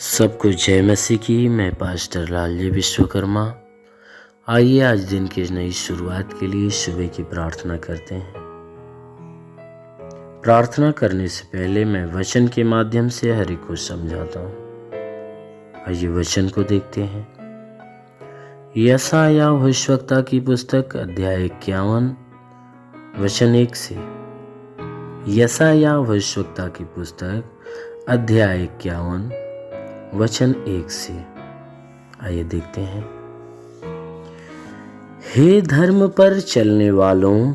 सबको जय मसीह की। मैं पास्टर लालजी विश्वकर्मा। आइए आज दिन की नई शुरुआत के लिए सुबह की प्रार्थना करते हैं। प्रार्थना करने से पहले मैं वचन के माध्यम से हर एक को समझाता हूँ। आइए वचन को देखते हैं। यशायाह भविष्यवक्ता की पुस्तक अध्याय 51 वचन 1 से। यशायाह भविष्यवक्ता की पुस्तक अध्याय 51 वचन 1 से। आइए देखते हैं। हे धर्म पर चलने वालों,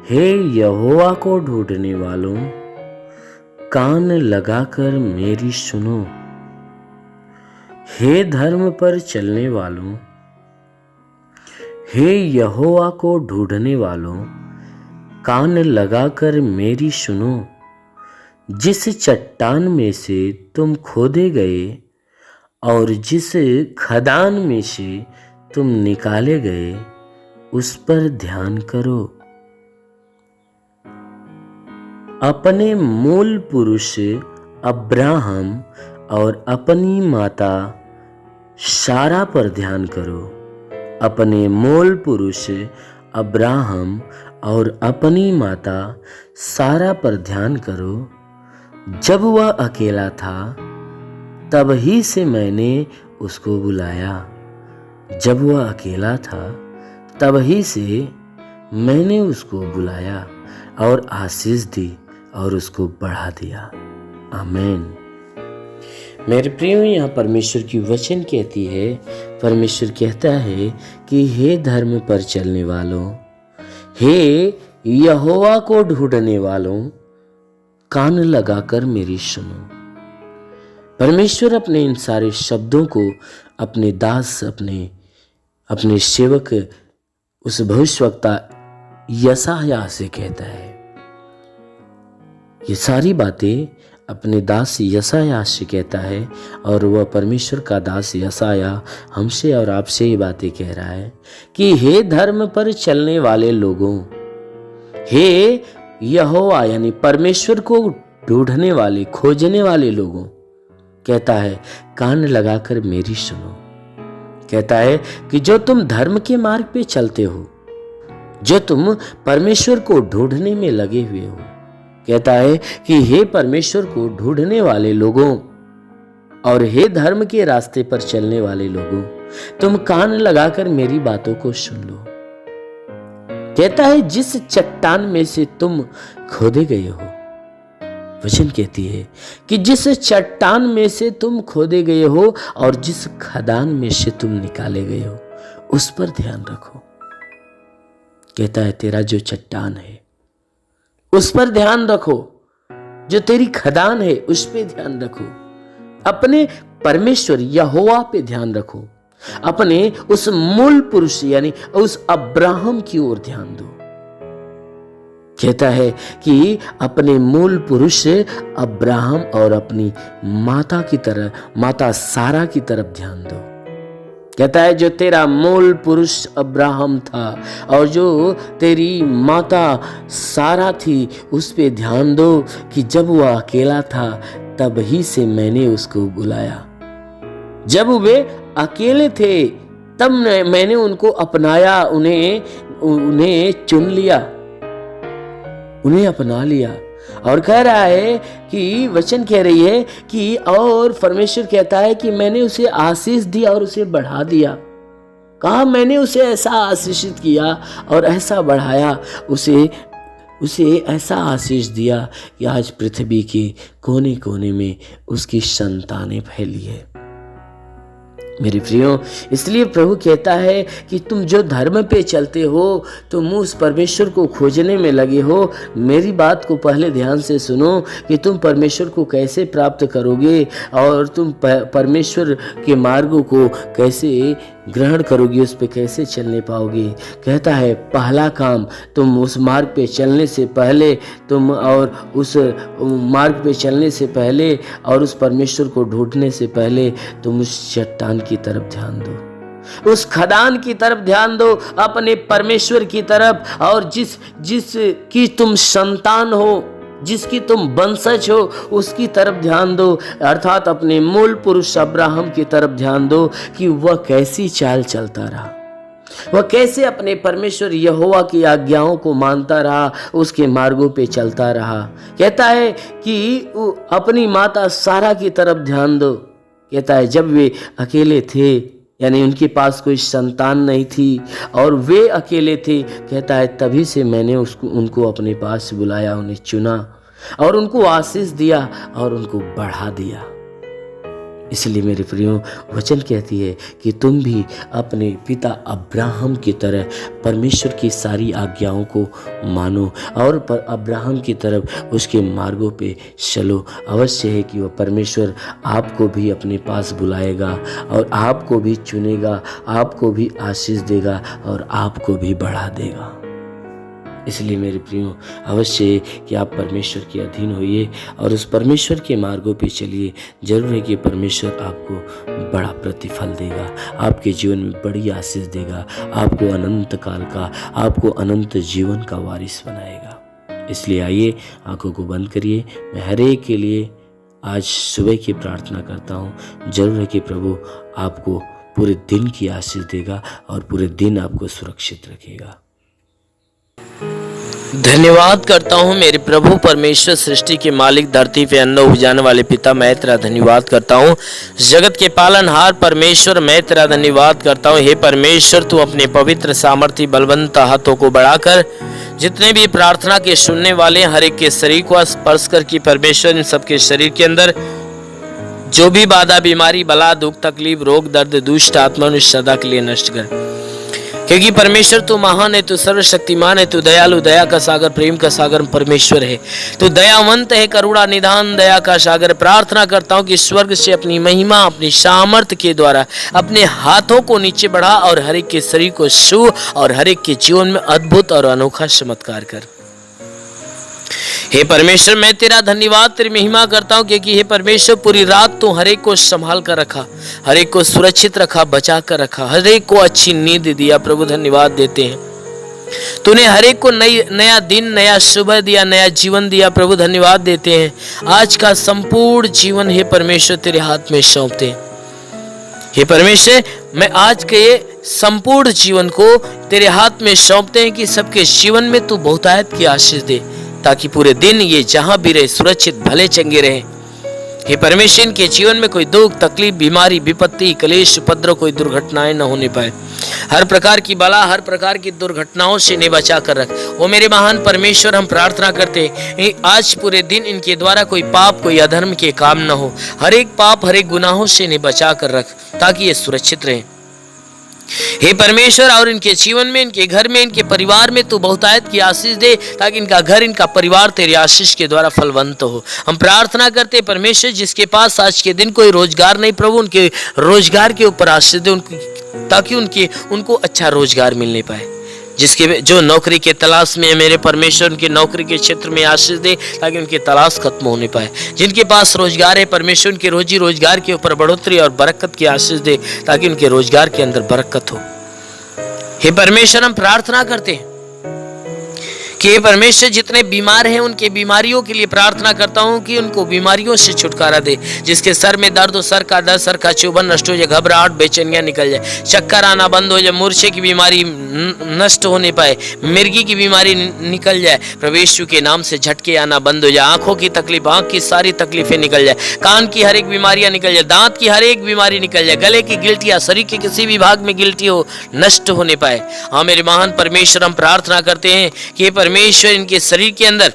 हे यहोवा को ढूंढने वालों, कान लगाकर मेरी सुनो। हे धर्म पर चलने वालों, हे यहोवा को ढूंढने वालों, कान लगाकर मेरी सुनो। जिस चट्टान में से तुम खोदे गए और जिस खदान में से तुम निकाले गए, उस पर ध्यान करो। अपने मूल पुरुष अब्राहम और अपनी माता सारा पर ध्यान करो। अपने मूल पुरुष अब्राहम और अपनी माता सारा पर ध्यान करो। जब वह अकेला था तब ही से मैंने उसको बुलाया। जब वह अकेला था तब ही से मैंने उसको बुलाया और आशीष दी और उसको बढ़ा दिया। आमीन। मेरे प्रियो, यहाँ परमेश्वर की वचन कहती है, परमेश्वर कहता है कि हे धर्म पर चलने वालों, हे यहोवा को ढूंढने वालों, कान लगाकर मेरी सुनो। परमेश्वर अपने इन सारे शब्दों को अपने दास, अपने सेवक उस भविष्यवक्ता यशायाह से कहता है। ये सारी बातें अपने दास यशायाह से कहता है और वह परमेश्वर का दास यशायाह हमसे और आपसे ये बातें कह रहा है कि हे धर्म पर चलने वाले लोगों, हे यहोवा यानी परमेश्वर को ढूंढने वाले, खोजने वाले लोगों, कहता है कान लगाकर मेरी सुनो। कहता है कि जो तुम धर्म के मार्ग पे चलते हो, जो तुम परमेश्वर को ढूंढने में लगे हुए हो, कहता है कि हे परमेश्वर को ढूंढने वाले लोगों और हे धर्म के रास्ते पर चलने वाले लोगों, तुम कान लगाकर मेरी बातों को सुन लो। कहता है जिस चट्टान में से तुम खोदे गए हो, वचन कहती है कि जिस चट्टान में से तुम खोदे गए हो और जिस खदान में से तुम निकाले गए हो, उस पर ध्यान रखो। कहता है तेरा जो चट्टान है उस पर ध्यान रखो, जो तेरी खदान है उस पे ध्यान रखो। अपने परमेश्वर यहोवा पे ध्यान रखो। अपने उस मूल पुरुष यानी उस अब्राहम की ओर ध्यान दो। कहता है कि अपने मूल पुरुष अब्राहम और अपनी माता की तरह, माता सारा की तरफ ध्यान दो। कहता है जो तेरा मूल पुरुष अब्राहम था और जो तेरी माता सारा थी, उस पे ध्यान दो कि जब वह अकेला था तब ही से मैंने उसको बुलाया। जब वे अकेले थे तब मैंने उनको अपनाया, उन्हें चुन लिया, उन्हें अपना लिया। और कह रहा है कि वचन कह रही है कि और परमेश्वर कहता है कि मैंने उसे आशीष दिया और उसे बढ़ा दिया। कहा मैंने उसे ऐसा आशीषित किया और ऐसा बढ़ाया, उसे ऐसा आशीष दिया कि आज पृथ्वी के कोने कोने में उसकी संतानें फैली है। मेरे प्रियो, इसलिए प्रभु कहता है कि तुम जो धर्म पे चलते हो, तुम उस परमेश्वर को खोजने में लगे हो। मेरी बात को पहले ध्यान से सुनो कि तुम परमेश्वर को कैसे प्राप्त करोगे और तुम परमेश्वर के मार्गों को कैसे ग्रहण करोगे, उस पे कैसे चलने पाओगे। कहता है पहला काम, तुम उस मार्ग पे चलने से पहले, तुम और उस मार्ग पे चलने से पहले और उस परमेश्वर को ढूंढने से पहले तुम उस चट्टान की तरफ ध्यान दो, उस खदान की तरफ ध्यान दो, अपने परमेश्वर की तरफ। और जिस की तुम संतान हो, जिसकी तुम वंशज हो उसकी तरफ ध्यान दो, अर्थात अपने मूल पुरुष अब्राहम की तरफ ध्यान दो कि वह कैसी चाल चलता रहा, वह कैसे अपने परमेश्वर यहोवा की आज्ञाओं को मानता रहा, उसके मार्गों पे चलता रहा। कहता है कि अपनी माता सारा की तरफ ध्यान दो। कहता है जब वे अकेले थे, यानी उनके पास कोई संतान नहीं थी और वे अकेले थे, कहता है तभी से मैंने उनको अपने पास बुलाया, उन्हें चुना और उनको आशीष दिया और उनको बढ़ा दिया। इसलिए मेरे प्रियो, वचन कहती है कि तुम भी अपने पिता अब्राहम की तरह परमेश्वर की सारी आज्ञाओं को मानो और अब्राहम की तरफ उसके मार्गों पे चलो। अवश्य है कि वह परमेश्वर आपको भी अपने पास बुलाएगा और आपको भी चुनेगा, आपको भी आशीष देगा और आपको भी बढ़ा देगा। इसलिए मेरे प्रियो, अवश्य है कि आप परमेश्वर के अधीन होइए और उस परमेश्वर के मार्गों पे चलिए। जरूर है कि परमेश्वर आपको बड़ा प्रतिफल देगा, आपके जीवन में बड़ी आशीष देगा, आपको अनंत काल का, आपको अनंत जीवन का वारिस बनाएगा। इसलिए आइए, आंखों को बंद करिए। मैं हर एक के लिए आज सुबह की प्रार्थना करता हूँ। जरूर है कि प्रभु आपको पूरे दिन की आशीष देगा और पूरे दिन आपको सुरक्षित रखेगा। धन्यवाद करता हूँ मेरे प्रभु परमेश्वर, सृष्टि के मालिक, धरती पे अन्न उपजाने वाले पिता, मैं तेरा धन्यवाद करता हूँ। जगत के पालनहार परमेश्वर, मैं तेरा धन्यवाद करता हूँ। हे परमेश्वर, तू अपने पवित्र सामर्थ्य बलवंत हाथों को बढ़ाकर जितने भी प्रार्थना के सुनने वाले हर एक के शरीर को स्पर्श कर कि परमेश्वर इन सबके शरीर के अंदर जो भी बाधा, बीमारी, बला, दुख, तकलीफ, रोग, दर्द, दुष्ट आत्मा सदा के लिए नष्ट कर। क्योंकि परमेश्वर तू महान है, तू सर्वशक्तिमान है, तू दयालु, दया का सागर, प्रेम का सागर परमेश्वर है। तू दयावंत है, करुणा निधान, दया का सागर। प्रार्थना करता हूँ कि स्वर्ग से अपनी महिमा, अपनी सामर्थ्य के द्वारा अपने हाथों को नीचे बढ़ा और हर एक के शरीर को छू और हर एक के जीवन में अद्भुत और अनोखा चमत्कार कर। हे परमेश्वर, मैं तेरा धन्यवाद, तेरी महिमा करता हूँ क्योंकि हे परमेश्वर पूरी रात तू हर एक को संभाल कर रखा, हर एक को सुरक्षित रखा, बचा कर रखा, हर एक को अच्छी नींद दिया। प्रभु धन्यवाद देते हैं, तूने हर एक को नया दिन, नया सुबह दिया, नया जीवन दिया। प्रभु धन्यवाद देते हैं। आज का संपूर्ण जीवन हे परमेश्वर तेरे हाथ में सौंपते हैं। हे परमेश्वर, मैं आज के संपूर्ण जीवन को तेरे हाथ में सौंपते हैं कि सबके जीवन में तू बहुतायत की आशीष दे, ताकि पूरे दिन ये जहां भी रहे सुरक्षित भले चंगे रहे। हे परमेश्वर, इनके जीवन में कोई दुख, तकलीफ, बीमारी, विपत्ति, क्लेश, उपद्रव, कोई दुर्घटनाएं न होने पाए। हर प्रकार की बला, हर प्रकार की दुर्घटनाओं से इन्हें बचा कर रख। ओ मेरे महान परमेश्वर, हम प्रार्थना करते हैं आज पूरे दिन इनके द्वारा कोई पाप, कोई अधर्म के काम न हो। हर एक पाप, हर एक गुनाहों से इन्हें बचा कर रख, ताकि ये सुरक्षित रहे। हे परमेश्वर, और इनके जीवन में, इनके घर में, इनके परिवार में तू बहुतायत की आशीष दे, ताकि इनका घर, इनका परिवार तेरी आशीष के द्वारा फलवंत हो। हम प्रार्थना करते परमेश्वर, जिसके पास आज के दिन कोई रोजगार नहीं, प्रभु उनके रोजगार के ऊपर आशीष दे, ताकि उनको अच्छा रोजगार मिलने पाए। जो नौकरी के तलाश में है मेरे परमेश्वर, उनके नौकरी के क्षेत्र में आशीष दे, ताकि उनकी तलाश खत्म होने पाए। जिनके पास रोजगार है परमेश्वर, उनके रोजी रोजगार के ऊपर बढ़ोतरी और बरकत की आशीष दे, ताकि उनके रोजगार के अंदर बरकत हो। हे परमेश्वर, हम प्रार्थना करते हैं कि हे परमेश्वर, जितने बीमार हैं उनके बीमारियों के लिए प्रार्थना करता हूं कि उनको बीमारियों से छुटकारा दे। जिसके सर में दर्द हो, सर का दर्द, सर का चुभन नष्ट हो जाए, घबराहट, बेचैनियां निकल जाए, चक्कर आना बंद हो जाए, मूर्छे की बीमारी नष्ट होने पाए, मिर्गी की बीमारी निकल जाए, प्रभु यीशु के नाम से झटके आना बंद हो जाए, आंखों की तकलीफ, आंख की सारी तकलीफें निकल जाए, कान की हर एक बीमारियां निकल जाए, दांत की हर एक बीमारी निकल जाए, गले की गिल्टियां, शरीर के किसी भी भाग में गिल्टी हो, नष्ट होने पाए। हाँ मेरे महान परमेश्वर, हम प्रार्थना करते हैं कि परमेश्वर इनके शरीर के अंदर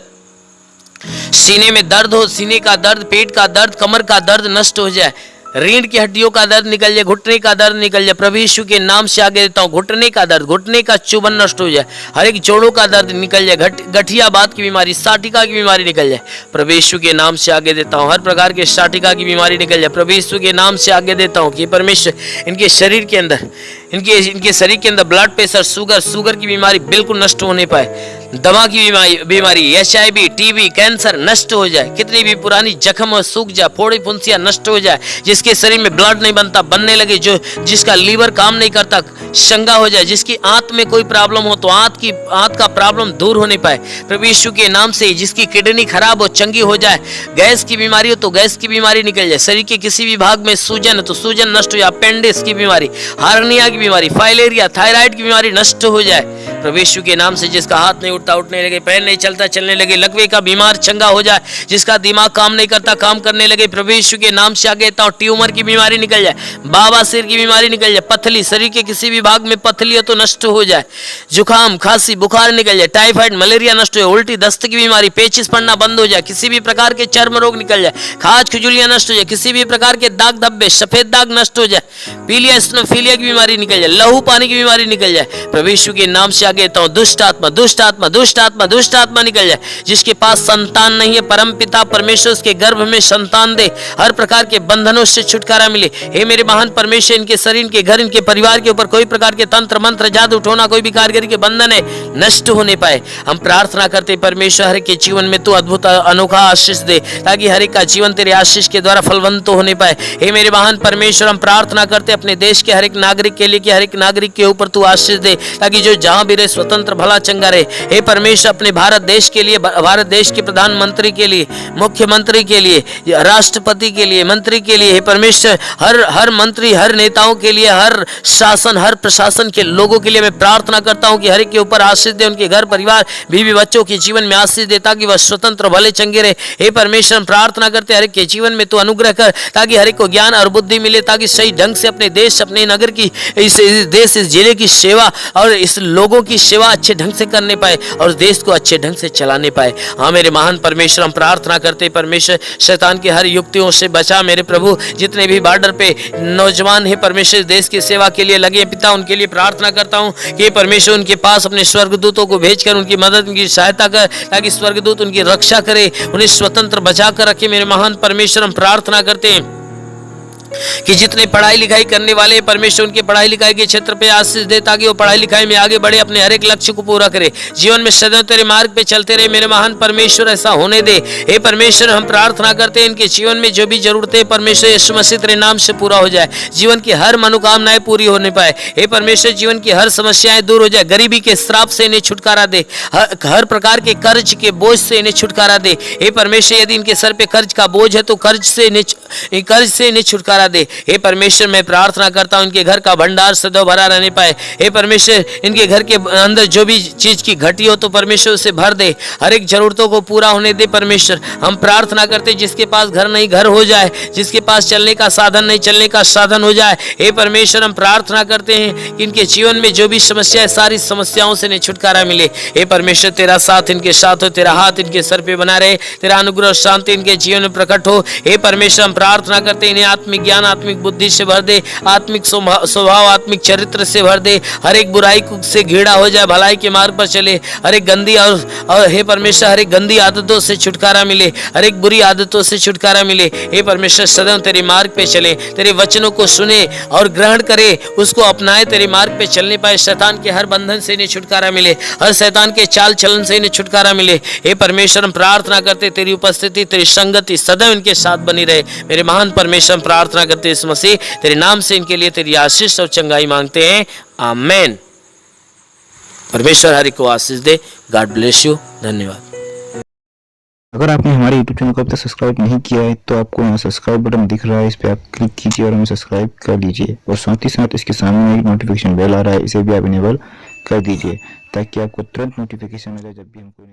सीने में दर्द हो, सीने का दर्द, पेट का दर्द, कमर का दर्द नष्ट हो जाए, रीढ़ की हड्डियों का दर्द निकल जाए, घुटने का दर्द निकल जाए। प्रभु यीशु के नाम से आगे देता हूँ, घुटने का दर्द, घुटने का चुभन नष्ट हो जाए, हर एक जोड़ों का दर्द निकल जाए, गठिया बात की बीमारी, साटिका की बीमारी निकल जाए। प्रभु यीशु के नाम से आगे देता हूँ, हर प्रकार के साटिका की बीमारी निकल जाए। प्रभु यीशु के नाम से आगे देता हूँ कि परमेश्वर इनके शरीर के अंदर, इनके शरीर के अंदर ब्लड प्रेशर, शुगर की बीमारी बिल्कुल नष्ट होने पाए। दमा की बीमारी, HIV, TB, कैंसर नष्ट हो जाए, कितनी भी पुरानी जख्म हो सूख जाए, फोड़ी फुंसियां नष्ट हो जाए, जिसके शरीर में ब्लड नहीं बनता बनने लगे, जो जिसका लीवर काम नहीं करता शंगा हो जाए, जिसकी आंत में कोई प्रॉब्लम हो तो आंत का प्रॉब्लम दूर होने पाए प्रभु यीशु के नाम से, जिसकी किडनी खराब हो चंगी हो जाए, गैस की बीमारी हो तो गैस की बीमारी निकल जाए, शरीर के किसी भी भाग में सूजन है तो सूजन नष्ट हो जाए, अपेंडिक्स की बीमारी, हार्निया की बीमारी, फाइलेरिया, थायराइड की बीमारी नष्ट हो जाए प्रभु यीशु के नाम से, जिसका हाथ नहीं उठता उठने लगे, पैर नहीं चलता चलने लगे, लकवे का बीमार चंगा हो जाए, जिसका दिमाग काम नहीं करता काम करने लगे प्रभु यीशु के नाम से आगे था, ट्यूमर की बीमारी निकल जाए, बाबासीर की बीमारी निकल जाए, पथली शरीर के किसी भी भाग में पथली हो तो नष्ट हो जाए, जुकाम खांसी बुखार निकल जाए, टाइफाइड मलेरिया नष्ट हो जाए, उल्टी दस्त की बीमारी, पेचिस पड़ना बंद हो जाए, किसी भी प्रकार के चर्म रोग निकल जाए, खाज खुजलियां नष्ट हो जाए, किसी भी प्रकार के दाग धब्बे सफेद दाग नष्ट हो जाए, पीलिया स्नोफीलिया की बीमारी निकल जाए, लहू पानी की बीमारी निकल जाए प्रभु यीशु के नाम से आगे तो दुष्ट आत्मा दुष्ट आत्मा दुष्ट आत्मा दुष्ट आत्मा निकल जाए, जिसके पास संतान नहीं है परम पिता परमेश्वर उसके गर्भ में संतान दे, हर प्रकार के बंधनों से छुटकारा मिले। हे मेरे महान परमेश्वर, इनके शरीर इनके घर इनके परिवार के ऊपर कोई प्रकार के तंत्र मंत्र जादू टोना कोई भी कारीगरी के बंधन है नष्ट होने पाए। हम प्रार्थना करते परमेश्वर हर के जीवन में तू अद्भुत अनोखा आशीष दे, ताकि हर एक का जीवन तेरे आशीष के द्वारा फलवंत होने पाए। हे मेरे महान परमेश्वर, हम प्रार्थना करते अपने देश के हर एक नागरिक के लिए कि हर एक नागरिक के ऊपर तू आशीष दे, ताकि जो जहां भी रहे स्वतंत्र भला चंगा रहे। हे परमेश्वर, अपने भारत देश के लिए, भारत देश के प्रधानमंत्री के लिए, मुख्यमंत्री के लिए, राष्ट्रपति के लिए, मंत्री के लिए, हे परमेश्वर हर मंत्री हर नेताओं के लिए, हर शासन हर प्रशासन के लोगों के लिए मैं प्रार्थना करता हूं कि हर एक के ऊपर आशीष दे, उनके घर परिवार बीवी बच्चों के जीवन में आशीष दे, ताकि वह स्वतंत्र भले चंगे रहे। हे परमेश्वर, हम प्रार्थना करते हर एक के जीवन में तू अनुग्रह कर, ताकि हर एक को ज्ञान और बुद्धि मिले, ताकि सही ढंग से अपने देश अपने नगर की इस देश इस जिले की सेवा और इस लोगों की सेवा अच्छे ढंग से करने पाए और देश को अच्छे ढंग से चलाने पाए। हाँ मेरे महान परमेश्वर, हम प्रार्थना करते परमेश्वर शैतान की हर युक्तियों से बचा मेरे प्रभु। जितने भी बॉर्डर पे नौजवान है परमेश्वर देश की सेवा के लिए लगे पिता, उनके लिए प्रार्थना करता हूँ कि परमेश्वर उनके पास अपने स्वर्गदूतों को भेजकर उनकी मदद उनकी सहायता कर, ताकि स्वर्गदूत उनकी रक्षा करे, उन्हें स्वतंत्र बचा कर रखे। मेरे महान परमेश्वर, हम प्रार्थना करते हैं कि जितने पढ़ाई लिखाई करने वाले परमेश्वर उनके पढ़ाई लिखाई के क्षेत्र पे आशीष दे, ताकि वो पढ़ाई लिखाई में आगे बढ़े, अपने हर एक लक्ष्य को पूरा करे, जीवन में सदैव तेरे मार्ग पे चलते रहे। मेरे महान परमेश्वर, ऐसा होने दे। हे परमेश्वर, हम प्रार्थना करते हैं इनके जीवन में जो भी जरूरतें परमेश्वर यीशु मसीह तेरे नाम से पूरा हो जाए, जीवन की हर मनोकामनाएं पूरी होने पाए। हे परमेश्वर, जीवन की हर समस्याएं दूर हो जाए, गरीबी के श्राप से इन्हें छुटकारा दे, हर प्रकार के कर्ज के बोझ से इन्हें छुटकारा दे। हे परमेश्वर, यदि इनके सर पे कर्ज का बोझ है तो कर्ज से इन्हें छुटकारा दे। हे परमेश्वर, मैं प्रार्थना करता हूं इनके घर का भंडार सदैव भरा रहने पाए। हे परमेश्वर, इनके घर के अंदर जो भी चीज की घटी हो तो परमेश्वर उसे भर दे, हर एक जरूरतों को पूरा होने दे। परमेश्वर, हम प्रार्थना करते जिसके पास घर नहीं घर हो जाए, जिसके पास चलने का साधन नहीं चलने का साधन हो जाए। हे परमेश्वर, हम प्रार्थना करते हैं कि इनके जीवन में जो भी समस्या है सारी समस्याओं से इन्हें छुटकारा मिले। हे परमेश्वर, तेरा साथ इनके साथ हो, तेरा हाथ इनके सर पे बना रहे, तेरा अनुग्रह और शांति इनके जीवन में प्रकट हो। हे परमेश्वर, हम प्रार्थना करते हैं इन्हें आत्मिक ज्ञान आत्मिक बुद्धि से भर दे, आत्मिक स्वभाव आत्मिक चरित्र से भर दे, हर एक बुराई से घिरा हो जाए, भलाई के मार्ग पर चले, हर एक गंदी और हे परमेश्वर हर एक गंदी आदतों से छुटकारा मिले, हर एक बुरी आदतों से छुटकारा मिले। हे परमेश्वर, सदैव तेरे मार्ग पे चले, तेरे वचनों को सुने और ग्रहण करे, उसको अपनाए, तेरे मार्ग पे चलने पाए। शैतान के हर बंधन से इन्हें छुटकारा मिले, हर शैतान के चाल चलन से इन्हें छुटकारा मिले। हे परमेश्वर, हम प्रार्थना करते तेरी उपस्थिति तेरी संगति सदैव इनके साथ बनी रहे। मेरे महान परमेश्वर, हम प्रार्थना करते इस मसीह तेरे नाम से इनके लिए तेरी आशीष और चंगाई मांगते हैं, आमेन। परमेश्वर हरि को आशीष दे। God bless you. धन्यवाद। अगर आपने हमारे YouTube चैनल को अब तक सब्सक्राइब नहीं किया है तो आपको यहाँ सब्सक्राइब बटन दिख रहा है, इस पर आप क्लिक कीजिए और हमें सब्सक्राइब कर लीजिए, और साथ ही साथ इसके सामने एक नोटिफिकेशन बेल आ रहा है, इसे भी आप इनेबल कर दीजिए, ताकि आपको तुरंत नोटिफिकेशन मिले जब भी हम कोई